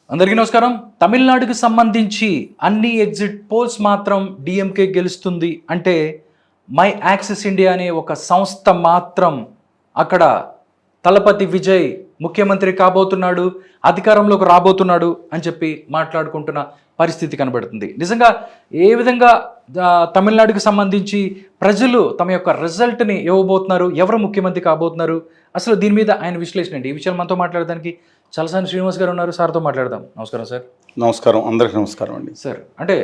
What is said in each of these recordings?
అందరికీ నమస్కారం. తమిళనాడుకి సంబంధించి అన్ని ఎగ్జిట్ పోల్స్ మాత్రం డిఎంకే గెలుస్తుంది అంటే మై యాక్సిస్ ఇండియా అనే ఒక సంస్థ మాత్రం అక్కడ తలపతి విజయ్ ముఖ్యమంత్రి కాబోతున్నాడు, అధికారంలోకి రాబోతున్నాడు అని చెప్పి మాట్లాడుకుంటున్న పరిస్థితి కనబడుతుంది. నిజంగా ఏ విధంగా తమిళనాడుకి సంబంధించి ప్రజలు తమ యొక్క రిజల్ట్ని ఇవ్వబోతున్నారు, ఎవరు ముఖ్యమంత్రి కాబోతున్నారు, అసలు దీని మీద ఆయన విశ్లేషణ అండి. ఈ విషయాలు మనతో మాట్లాడడానికి చలసాని శ్రీనివాస్ గారు ఉన్నారు. సార్తో మాట్లాడదాం. నమస్కారం సార్. నమస్కారం, అందరికీ నమస్కారం అండి. సార్, అంటే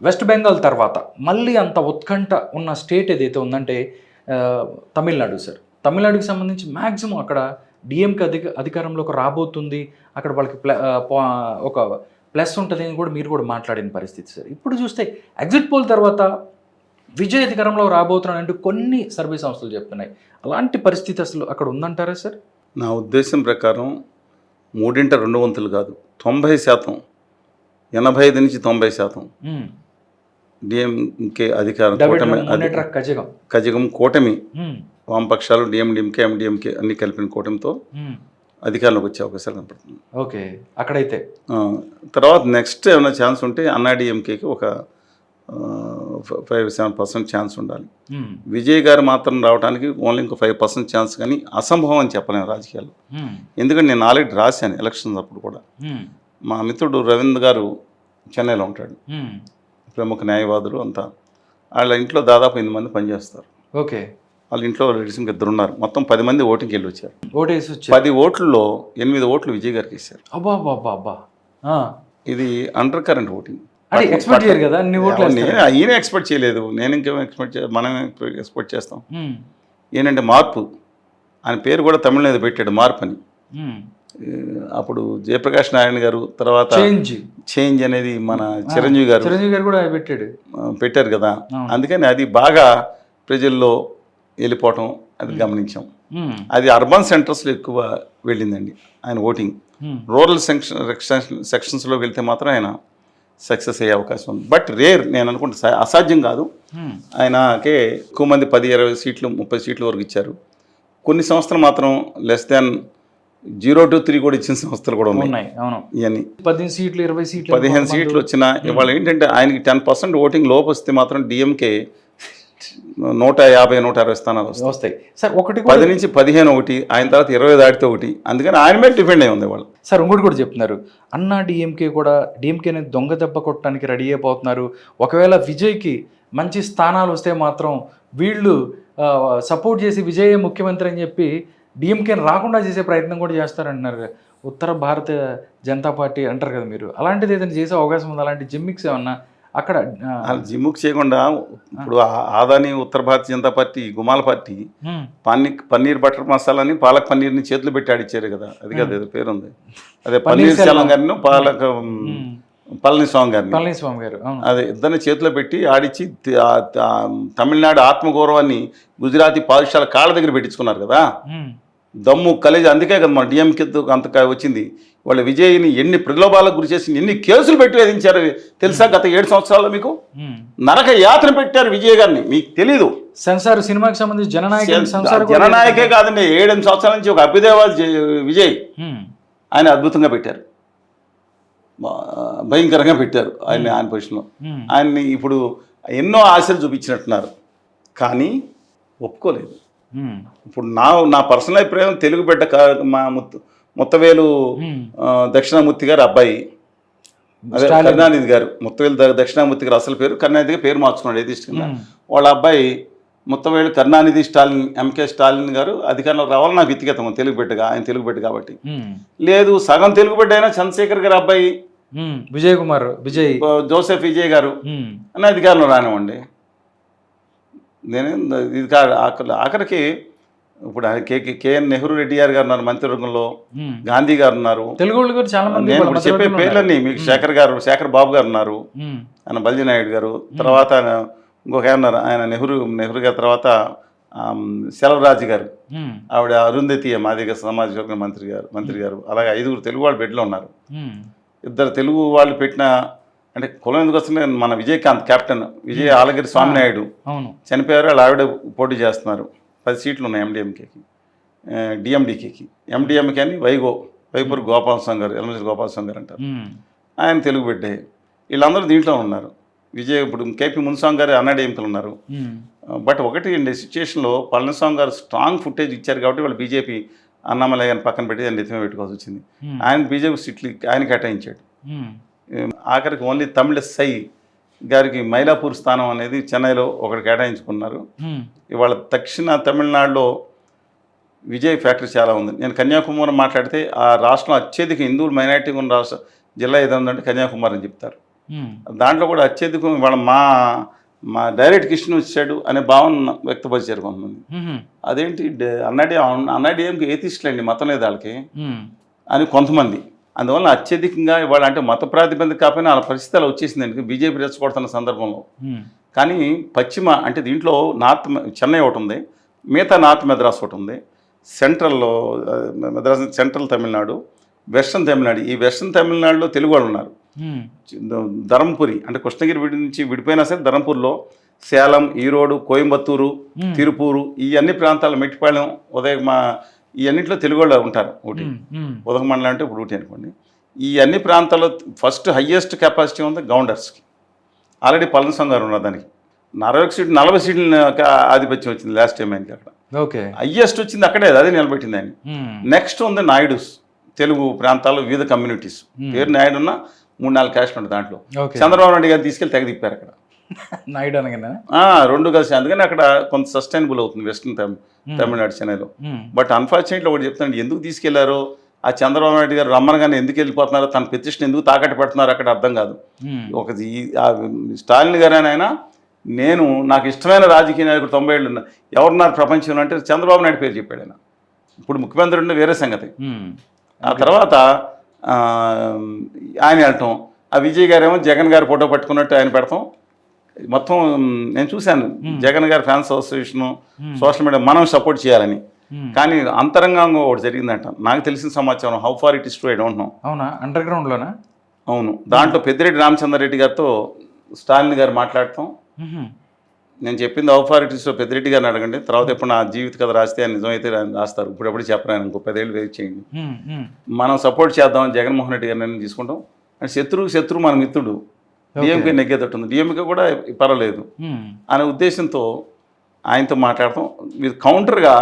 వెస్ట్ బెంగాల్ తర్వాత మళ్ళీ అంత ఉత్కంఠ ఉన్న స్టేట్ ఏదైతే ఉందంటే తమిళనాడు సార్. తమిళనాడుకి సంబంధించి మ్యాక్సిమం అక్కడ డిఎంకే అధికారంలోకి రాబోతుంది, అక్కడ వాళ్ళకి ఒక ప్లస్ ఉంటుంది అని కూడా మీరు కూడా మాట్లాడిన పరిస్థితి సార్. ఇప్పుడు చూస్తే ఎగ్జిట్ పోల్ తర్వాత విజయ్ అధికారంలో రాబోతున్నాడు అంటూ కొన్ని సర్వే సంస్థలు చెప్తున్నాయి. అలాంటి పరిస్థితి అసలు అక్కడ ఉందంటారా సార్? నా ఉద్దేశం ప్రకారం 2/3 వంతులు కాదు, 90%, 85 నుంచి 90% డిఎంకే అధికారం కజగం కూటమి, వామపక్షాలు డిఎండిఎంకే ఎండిఎంకే అన్ని కలిపిన కూటమితో అధికారంలోకి వచ్చే అవకాశాలు కనపడుతుంది. ఓకే, అక్కడైతే తర్వాత నెక్స్ట్ ఏమైనా ఛాన్స్ ఉంటే అన్నాడీఎంకేకి ఒక 5-7% ఛాన్స్ ఉండాలి. విజయ్ గారు మాత్రం రావడానికి ఓన్లీ ఇంకో 5% ఛాన్స్, కానీ అసంభవం అని చెప్పలేను రాజకీయాలు. ఎందుకంటే నేను ఆల్రెడీ రాశాను ఎలక్షన్స్ అప్పుడు కూడా. మా మిత్రుడు రవీంద్ర గారు చెన్నైలో ఉంటాడు, ప్రముఖ న్యాయవాదులు అంతా. వాళ్ళ ఇంట్లో దాదాపు 8 మంది పనిచేస్తారు. ఓకే, వాళ్ళ ఇంట్లో లేడీస్ ఇంకా 2 ఉన్నారు. మొత్తం 10 మంది ఓటింగ్కి వెళ్ళి వచ్చారు. 10 ఓట్లలో 8 ఓట్లు విజయ్ గారికి ఇచ్చారు. ఇది అండర్ కరెంట్ ఓటింగ్. ఈయన ఎక్స్పెక్ట్ చేయలేదు, నేను ఇంకేమో ఎక్స్పెక్ట్ మనం ఎక్స్పెక్ట్ చేస్తాం. ఏంటంటే మార్పు, ఆయన పేరు కూడా తమిళనాడు పెట్టాడు, మార్పు అని. అప్పుడు జయప్రకాష్ నారాయణ గారు తర్వాత చేంజ్ అనేది మన చిరంజీవి గారు కూడా పెట్టారు కదా. అందుకని అది బాగా ప్రజల్లో వెళ్ళిపోవటం అది గమనించాం. అది అర్బన్ సెంటర్స్లో ఎక్కువ వెళ్ళిందండి ఆయన ఓటింగ్. రూరల్ సెక్షన్స్లో వెళ్తే మాత్రం ఆయన సక్సెస్ అయ్యే అవకాశం ఉంది. బట్ రేర్, నేను అనుకుంటే అసాధ్యం కాదు. ఆయనకే ఎక్కువ మంది 10-20 సీట్లు 30 సీట్ల వరకు ఇచ్చారు. కొన్ని సంస్థలు మాత్రం లెస్ దాన్ 0 to 3 కూడా ఇచ్చిన సంస్థలు కూడా ఉన్నాయి. ఇవన్నీ 15 సీట్లు 15 సీట్లు వచ్చినా ఇవాళ ఏంటంటే ఆయనకి 10% ఓటింగ్ లోపు వస్తే మాత్రం డిఎంకే 150-160 స్థానాలు వస్తాయి సార్. 10 నుంచి 15 ఒకటి, ఆయన తర్వాత 20 దాటితే ఒకటి. అందుకని ఆయన మీద డిపెండ్ అయి ఉంది వాళ్ళు. సార్, ఇంకోటి కూడా చెప్తున్నారు, అన్నా డిఎంకే కూడా డిఎంకేని దొంగ దెబ్బ కొట్టడానికి రెడీ అయిపోతున్నారు. ఒకవేళ విజయ్కి మంచి స్థానాలు వస్తే మాత్రం వీళ్ళు సపోర్ట్ చేసి విజయ్ ముఖ్యమంత్రి అని చెప్పి డిఎంకేని రాకుండా చేసే ప్రయత్నం కూడా చేస్తారంటున్నారు. ఉత్తర భారత జనతా పార్టీ అంటారు కదా మీరు, అలాంటిది ఏదైనా చేసే అవకాశం ఉంది? అలాంటి జిమ్మిక్స్ ఏమన్నా అక్కడ? జిమ్ముక్ చేయకుండా ఇప్పుడు ఆదాని ఉత్తర భారతీయ జనతా పార్టీ గుమాల పార్టీ పన్నీర్ బటర్ మసాలాని పాలక్ పన్నీర్ని చేతులు పెట్టి ఆడిచ్చారు కదా. అది కదా ఏదో పేరు ఉంది, అదే పన్నీర్ సెల్వం గారిని పళనిస్వామి గారు అదే ఇద్దరిని చేతిలో పెట్టి ఆడిచ్చి తమిళనాడు ఆత్మగౌరవాన్ని గుజరాతీ పాఠశాల కాళ్ళ దగ్గర పెట్టించుకున్నారు కదా. దమ్ము కలేజ్, అందుకే కదా మన డిఎంకే అంత వచ్చింది. వాళ్ళ విజయ్ని ఎన్ని ప్రలోభాలకు గురి చేసి ఎన్ని కేసులు పెట్టి వేధించారు తెలుసా? గత 7 సంవత్సరాల్లో మీకు నరక యాత్ర పెట్టారు విజయ్ గారిని, మీకు తెలీదు. సెన్సార్ సినిమాకి సంబంధించి జననాయకే కాదండి, 7 సంవత్సరాల నుంచి ఒక అభ్యుదయవాది విజయ్, ఆయన అద్భుతంగా పెట్టారు, భయంకరంగా పెట్టారు ఆయన పొజిషన్లో. ఆయన్ని ఇప్పుడు ఎన్నో ఆశలు చూపించినట్టున్నారు, కానీ ఒప్పుకోలేదు. ఇప్పుడు నా పర్సనల్ అభిప్రాయం, తెలుగు బిడ్డ మా ముత్తవేలు దక్షిణామూర్తి గారు అబ్బాయి, అదే కరుణానిధి గారు, ముత్తవేలు దక్షిణామూర్తి గారు అసలు పేరు కరుణానిధి పేరు మార్చుకున్నాడు ఏది ఇష్టంగా. వాళ్ళ అబ్బాయి ముత్తవేలు కరుణానిధి స్టాలిన్, ఎంకే స్టాలిన్ గారు అధికారంలో రావాలని నాకు వ్యక్తిగతం, తెలుగు బిడ్డగా, ఆయన తెలుగు బిడ్డ కాబట్టి. లేదు, సగం తెలుగు బిడ్డ అయినా చంద్రశేఖర్ గారు అబ్బాయి విజయ్ జోసెఫ్ విజయ్ గారు అని అధికారంలో రానివ్వండి. నేనే ఇది ఆఖరికి ఇప్పుడు కేఎన్ నెహ్రూ రెడ్డి గారు ఉన్నారు మంత్రివర్గంలో, గాంధీ గారు ఉన్నారు, నేను ఇప్పుడు చెప్పే పేర్లన్నీ మీకు శేఖర్ బాబు గారు ఉన్నారు, ఆయన బల్జీ నాయుడు గారు, తర్వాత ఇంకొక ఉన్నారు ఆయన నెహ్రూ గారి తర్వాత సెలవరాజు గారు, ఆవిడ అరుంధతి మాదిగ సమాజ వర్గ మంత్రి గారు, అలాగే 5 తెలుగు వాళ్ళు బెడ్లో ఉన్నారు. 2 తెలుగు వాళ్ళు పెట్టిన, అంటే కులం ఎందుకు వస్తుంది, మన విజయకాంత్ కెప్టెన్ విజయ్ ఆలగిరి స్వామినాయుడు చనిపోయారు, వాళ్ళు ఆవిడ పోటీ చేస్తున్నారు. 10 సీట్లు ఉన్నాయి ఎండిఎంకేకి, డిఎండికేకి. ఎండిఎంకే అని వైగో వైపూర్ గోపాలస్వామి గారు, ఎలమంచిలి గోపాలస్వామి గారు అంటారు, ఆయన తెలుగు బిడ్డే. వీళ్ళందరూ దీంట్లో ఉన్నారు. ఇప్పుడు కేపీ మున్స్వామి గారు అన్నాడీఎంకలు ఉన్నారు. బట్ ఒకటి అండి, సిచ్యుయేషన్లో పళనిస్వామి గారు స్ట్రాంగ్ ఫుటేజ్ ఇచ్చారు కాబట్టి వాళ్ళు బీజేపీ అన్నామలై గారిని పక్కన పెట్టి ఆయన ఎత్తిమే పెట్టుకోవాల్సి వచ్చింది. ఆయన బీజేపీ సీట్లు ఆయన కేటాయించాడు. ఆఖరికి ఓన్లీ తమిళ సై గారికి మైలాపూర్ స్థానం అనేది చెన్నైలో ఒకటి కేటాయించుకున్నారు. ఇవాళ దక్షిణ తమిళనాడులో విజయ్ ఫ్యాక్టరీ చాలా ఉంది. నేను కన్యాకుమారి మాట్లాడితే ఆ రాష్ట్రం అత్యధిక హిందువులు మైనారిటీ ఉన్న రాష్ట్ర జిల్లా ఏదో ఉందంటే కన్యాకుమారి అని చెప్తారు. దాంట్లో కూడా అత్యధికం ఇవాళ మా డైరెక్ట్ కిషన్ వచ్చాడు అనే భావన వ్యక్తపరిచారు కొంతమంది. అదేంటి అన్నాడీఎంకి ఏతిస్టులు అండి, మతం లేదు వాళ్ళకి అని కొంతమంది. అందువల్ల అత్యధికంగా ఇవాళ అంటే మత ప్రాతిపదిక కాకపోయినా వాళ్ళ పరిస్థితి అలా వచ్చేసింది బీజేపీ రెచ్చగొడుతున్న సందర్భంలో. కానీ పశ్చిమ అంటే దీంట్లో నార్త్ చెన్నై ఒకటి ఉంది, మిగతా నార్త్ మెద్రాస్ ఒకటి ఉంది, సెంట్రల్లో మెద్రాస్ సెంట్రల్ తమిళనాడు, వెస్ట్రన్ తమిళనాడు. ఈ వెస్ట్రన్ తమిళనాడులో తెలుగు వాళ్ళు ఉన్నారు. ధర్మపురి అంటే కృష్ణగిరి నుంచి విడిపోయినా సరే ధర్మపూర్లో సేలం, ఈరోడు, కోయంబత్తూరు, తిరుపూరు ఈ అన్ని ప్రాంతాల మెట్టిపాళెం, ఈ అన్నింటిలో తెలుగు వాళ్ళు ఉంటారు. ఊటీ ఉదగమండలం అంటే ఇప్పుడు ఊటీ అనుకోండి. ఈ అన్ని ప్రాంతాల్లో ఫస్ట్ హయ్యెస్ట్ కెపాసిటీ ఉంది గౌండర్స్కి. ఆల్రెడీ పళనిస్వామి గారు ఉన్నారు. దానికి 40 సీట్లు 40 సీట్లు ఆధిపత్యం వచ్చింది లాస్ట్ టైం ఆయనకి. అక్కడ ఓకే హయ్యెస్ట్ వచ్చింది అక్కడే, అదే నిలబెట్టింది ఆయన. నెక్స్ట్ ఉంది నాయుడుస్, తెలుగు ప్రాంతాల్లో వివిధ కమ్యూనిటీస్. పేరు నాయుడు ఉన్న 3-4 క్యాస్ట్లు ఉంటాయి దాంట్లో. చంద్రబాబు నాయుడు గారు తీసుకెళ్ళి తెగ తిప్పారు అక్కడ నాయుడు అనగానే 2 కలిసి. అందుకని అక్కడ కొంత సస్టైనబుల్ అవుతుంది వెస్ట్రన్ తమిళనాడు చెన్నైలో. బట్ అన్ఫార్చునేట్లీ ఒకటి చెప్తాను, ఎందుకు తీసుకెళ్లారో ఆ చంద్రబాబు నాయుడు గారు రమ్మనగానే ఎందుకు వెళ్ళిపోతున్నారో, తన ప్రతిష్టను ఎందుకు తాకట్టు పెడుతున్నారో అక్కడ అర్థం కాదు. ఒకటి స్టాలిన్ గారు ఆయన నాకు ఇష్టమైన రాజకీయ నాయకుడు 90 ఏళ్ళు ఎవరున్నారు ప్రపంచంలో అంటే చంద్రబాబు నాయుడు పేరు చెప్పాడు ఆయన. ఇప్పుడు ముఖ్యమంత్రి ఉండే వేరే సంగతి. ఆ తర్వాత ఆయన వెళ్ళటం, ఆ విజయ్ గారేమో జగన్ గారు ఫోటో పట్టుకున్నట్టు ఆయన పెడతాం. మొత్తం నేను చూశాను జగన్ గారి ఫ్యాన్స్ అసోసియేషను సోషల్ మీడియా మనం సపోర్ట్ చేయాలని. కానీ అంతరంగంగా ఒకటి జరిగిందంట నాకు తెలిసిన సమాచారం. How far it is true I don't know. అవునా, అండర్ గ్రౌండ్లోనా? అవును. దాంట్లో పెద్దిరెడ్డి రామచంద్రారెడ్డి గారితో స్టాలిన్ గారు మాట్లాడతాం. నేను చెప్పింది how far it is Peddireddy గారిని అడగండి, తర్వాత ఎప్పుడు నా జీవిత కథ రాస్తే ఆయన నిజమైతే రాస్తారు. ఇప్పుడు ఎప్పుడు చెప్పరాను, ఇంకో 10 ఏళ్ళు వెయిట్ చేయండి. మనం సపోర్ట్ చేద్దాం జగన్మోహన్ రెడ్డి గారిని తీసుకుంటాం. అంటే శత్రువు మన మిత్రుడు. డిఎంకే నెగ్గేటట్టు ఉంది, డిఎంకే కూడా పర్వాలేదు అనే ఉద్దేశంతో ఆయనతో మాట్లాడతాం. మీరు కౌంటర్గా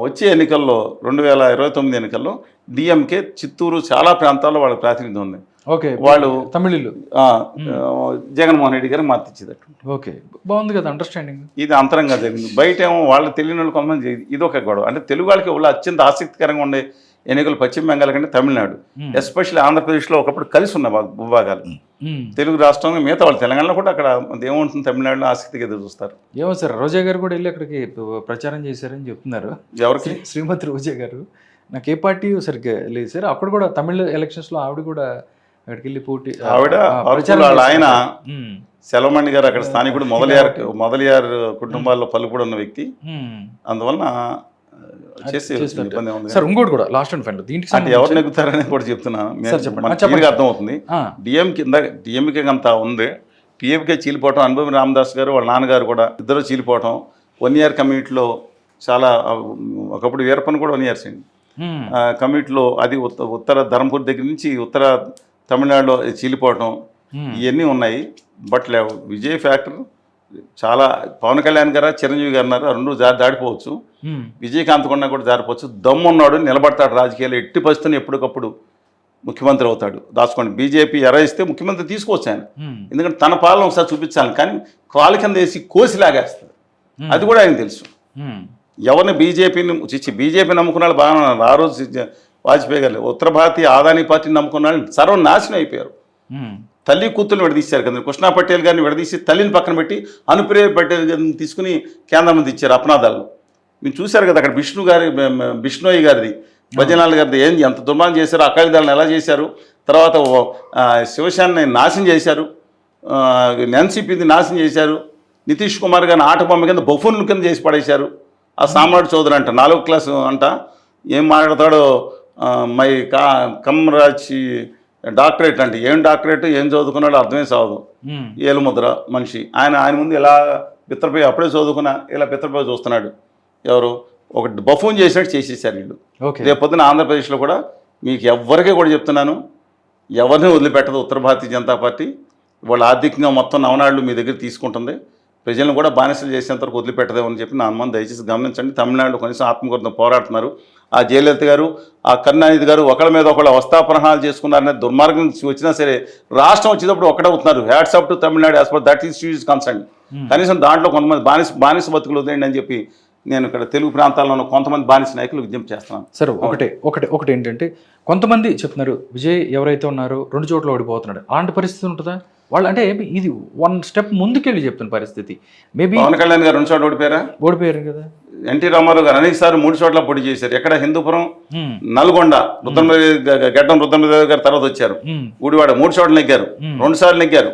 వచ్చే ఎన్నికల్లో 2029 ఎన్నికల్లో డిఎంకే చిత్తూరు చాలా ప్రాంతాల్లో వాళ్ళ ప్రాతినిధ్యం ఉంది. ఓకే, వాళ్ళు తమిళులు జగన్మోహన్ రెడ్డి గారికి మద్దతు ఇచ్చేటట్టు. ఓకే, బాగుంది కదా అండర్స్టాండింగ్. ఇది అంతరంగా జరిగింది. బయట ఏమో వాళ్ళు తెలియని వాళ్ళు కొంతమంది ఇది ఒక గొడవ. అంటే తెలుగు వాళ్ళకి వాళ్ళు అత్యంత ఆసక్తికరంగా ఉండే ఎన్నికలు పశ్చిమ బెంగాల్ కంటే తమిళనాడు, ఎస్పెషల్లీ ఆంధ్రప్రదేశ్లో ఒకప్పుడు కలిసి ఉన్న భూభాగాలు. తెలుగు రాష్ట్రంలో మిగతా వాళ్ళు తెలంగాణలో కూడా అక్కడ ఏముంటుంది తమిళనాడులో ఆసక్తిగా ఎదురు చూస్తారు. ఏమో సార్, రోజా గారు కూడా వెళ్ళి అక్కడికి ప్రచారం చేశారని చెప్తున్నారు. ఎవరికి? శ్రీమతి రోజా గారు. నాకు ఏ పార్టీ సరిగ్గా లేదు సార్, అక్కడ కూడా తమిళ ఎలక్షన్స్లో ఆవిడ కూడా అక్కడికి వెళ్ళి పోటీ ఆయన సెలవమణి గారు అక్కడ స్థానికుడు మొదలియార్ కుటుంబాల్లో పలుకుడు ఉన్న వ్యక్తి. అందువలన సార్ ఇంకోటి కూడా లాస్ట్ అండ్ ఫైనల్ దీనికి అంటే ఎవరు నెగ్గుతారని కూడా చెప్తున్నాను, అర్థమవుతుంది. డిఎంకే అంతా ఉంది, పిఎంకే చీలిపోవటం. అనుభవి రామదాస్ గారు వాళ్ళ నాన్నగారు కూడా ఇద్దరు చీలిపోవటం. 1 ఇయర్ కమిటీలో చాలా ఒకప్పుడు వీరప్పని కూడా 1 ఇయర్స్ అండి కమిటీలో. అది ఉత్తర ధర్మపూర్ దగ్గర నుంచి ఉత్తర తమిళనాడులో చీలిపోవటం ఇవన్నీ ఉన్నాయి. బట్ విజయ్ ఫ్యాక్టర్ చాలా. పవన్ కళ్యాణ్ గారు చిరంజీవి గారు అన్నారు, 2 దాడిపోవచ్చు. విజయకాంత్ కొన్నా కూడా జారిపోవచ్చు. దమ్మున్నాడు, నిలబడతాడు రాజకీయాలు. ఎట్టి పరిస్థితుల్లో ఎప్పటికప్పుడు ముఖ్యమంత్రి అవుతాడు. దాచుకోండి, బీజేపీ ఎరైస్తే ముఖ్యమంత్రి తీసుకోవచ్చు ఆయన. ఎందుకంటే తన పాలన ఒకసారి చూపించాలి. కానీ కాలు కింద వేసి కోసిలాగేస్తాడు, అది కూడా ఆయన తెలుసు. ఎవరిని బీజేపీ నమ్ముకున్న వాళ్ళు బాగా ఉన్నారు. ఆ రోజు వాజ్పేయి గారు ఉత్తర భారతీయ ఆదాని పార్టీని నమ్ముకున్న వాళ్ళు సర్వనాశనం అయిపోయారు. తల్లి కూతుర్ని విడదీశారు కదా. కృష్ణా పటేల్ గారిని విడదీసి తల్లిని పక్కన పెట్టి అనుప్రియ పటేల్ గారిని తీసుకుని కేంద్ర మంత్రి ఇచ్చారు అపనాదాలు. మీరు చూశారు కదా అక్కడ బిష్ణోయ్ గారిది, భజనాల్ గారిది ఎంత దుర్మానం చేశారు. అకాలీదాలను ఎలా చేశారు, తర్వాత శివసేనని నాశనం చేశారు, ఎన్సీపీని నాశనం చేశారు. నితీష్ కుమార్ గారిని ఆట బొమ్మ కింద బఫూన్ల కింద చేసి పడేశారు. ఆ సామ్రాట్ చౌదరి అంట 4వ క్లాసు అంట ఏం మాట్లాడతాడో, మై కమ్రాచి డాక్టరేట్ అంటే ఏం డాక్టరేట్ ఏం చదువుకున్నాడో అర్థమే సావదు. ఏలుముద్ర మనిషి ఆయన ముందు ఇలా బిత్రపోయి అప్పుడే చదువుకున్నా ఇలా బిత్రపోయి చూస్తున్నాడు. ఎవరు ఒక బఫూన్ చేసినట్టు చేసేసారు వీళ్ళు. ఓకే. రేపు పొద్దున ఆంధ్రప్రదేశ్లో కూడా మీకు ఎవరికీ కూడా చెప్తున్నాను, ఎవరిని వదిలిపెట్టదు ఉత్తర భారతీయ జనతా పార్టీ. వాళ్ళ ఆర్థికంగా మొత్తం నవనాళ్ళు మీ దగ్గర తీసుకుంటుంది, ప్రజలను కూడా బానిసలు చేసేంత వరకు వదిలిపెట్టదేమని చెప్పి నా అనుమానం దయచేసి గమనించండి. తమిళనాడులో కనీసం ఆత్మగౌరవంతో పోరాడుతున్నారు. ఆ జయలలిత గారు, ఆ కరుణానిధి గారు ఒకళ్ళ మీద ఒకళ్ళు అవస్థాపనహాలు చేసుకున్నారనే దుర్మార్గం వచ్చినా సరే రాష్ట్రం వచ్చేటప్పుడు ఒకటవుతున్నారు. Hats off to Tamil Nadu as per that is concern. కనీసం దాంట్లో కొంతమంది బానిస బతుకులు వదిలేండి అని చెప్పి నేను ఇక్కడ తెలుగు ప్రాంతాల్లో ఉన్న కొంతమంది బానిస నాయకులు విజ్ఞప్తి చేస్తున్నాను. సరే, ఒకటి ఏంటంటే కొంతమంది చెప్తున్నారు విజయ్ ఎవరైతే ఉన్నారో 2 చోట్ల ఓడిపోతున్నాడు, అలాంటి పరిస్థితి ఉంటుందా? వాళ్ళు అంటే ఇది 1 స్టెప్ ముందుకెళ్ళి చెప్తున్న పరిస్థితి. మేబీ పవన్ కళ్యాణ్ గారు 2 చోట్ల ఓడిపోయారు కదా. ఎన్టీ రామారావు గారు అనేక సార్లు 3 చోట్ల పోటీ చేశారు. ఎక్కడ? హిందూపురం, నల్గొండ, గడ్డం రుద్రమదేవి గారు తర్వాత వచ్చారు. గుడివాడ 3 చోట్ల నెగ్గారు. 2 సార్లు నెగ్గారు.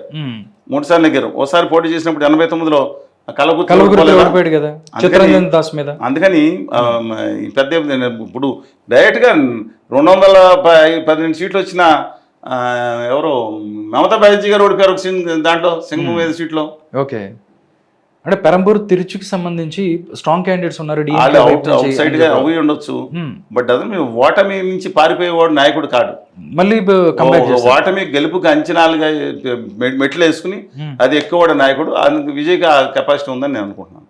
3 సార్లు నెగ్గారు. ఒకసారి పోటీ చేసినప్పుడు 89లో ఓడిపోయాడు కదా చిత్తరంజన్ దాస్ మీద. అందుకని పెద్ద ఇప్పుడు డైరెక్ట్గా 212 సీట్లు వచ్చిన ఎవరు మమతా బెనర్జీ గారు ఓడిపోయారు దాంట్లో సింగం మీద సీట్లో. ఓకే. అంటే పెరంబూర్ తిరుచుకి సంబంధించి స్ట్రాంగ్ క్యాండిడేట్స్ ఉన్నారు, అవుట్ సైడ్ గా అవి ఉండొచ్చు. బట్ అదే మీరు ఓటమి నుంచి పారిపోయేవాడు నాయకుడు కాదు. మళ్ళీ ఓటమి గెలుపుకి అంచనాలుగా మెట్లు వేసుకుని అది ఎక్కువ నాయకుడు. అందుకు విజయ్కి కెపాసిటీ ఉందని నేను అనుకుంటున్నాను.